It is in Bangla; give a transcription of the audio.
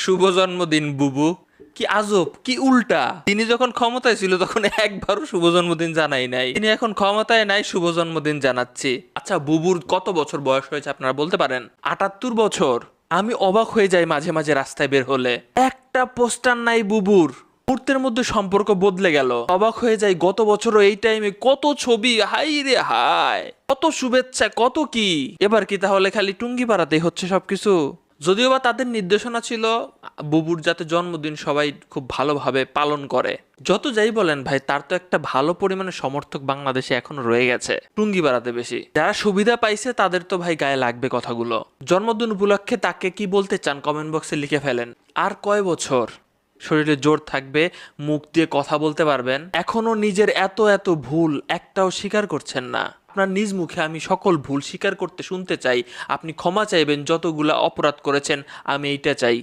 শুভ জন্মদিন বুবু। কি আজব, কি উল্টা! তিনি যখন ক্ষমতায় ছিল তখন একবারও শুভ জন্মদিন জানাই নাই, তিনি এখন ক্ষমতায় নাই শুভ জন্মদিন জানাচ্ছি। আচ্ছা, বুবুর কত বছর বয়স হয়েছে আপনারা বলতে পারেন? 78 বছর। আমি অবাক হয়ে যাই মাঝে মাঝে রাস্তায় বের হলে, একটা পোস্টার নাই বুবুর। মুহূর্তের মধ্যে সম্পর্ক বদলে গেল। অবাক হয়ে যাই, গত বছরও এই টাইমে কত ছবি, হাই রে হাই, কত শুভেচ্ছা, কত কি! এবার কি তাহলে খালি টুঙ্গি পাড়াতেই হচ্ছে সবকিছু? যদিও বা তাদের নির্দেশনা ছিল বুবুর যাতে জন্মদিন সবাই খুব ভালোভাবে পালন করে। যত যাই বলেন ভাই, তার তো একটা ভালো পরিমাণে সমর্থক বাংলাদেশে এখনো রয়ে গেছে, টুঙ্গি বাড়াতে বেশি যারা সুবিধা পাইছে তাদের তো ভাই গায়ে লাগবে কথাগুলো। জন্মদিন উপলক্ষে তাকে কি বলতে চান কমেন্ট বক্সে লিখে ফেলেন। আর কয় বছর শরীরে জোর থাকবে, মুখ দিয়ে কথা বলতে পারবেন, এখনো নিজের এত এত ভুল একটাও স্বীকার করছেন না? আপনার নিজ মুখে আমি সকল ভুল স্বীকার করতে শুনতে চাই। আপনি ক্ষমা চাইবেন যতগুলা অপরাধ করেছেন, আমি এইটা চাই।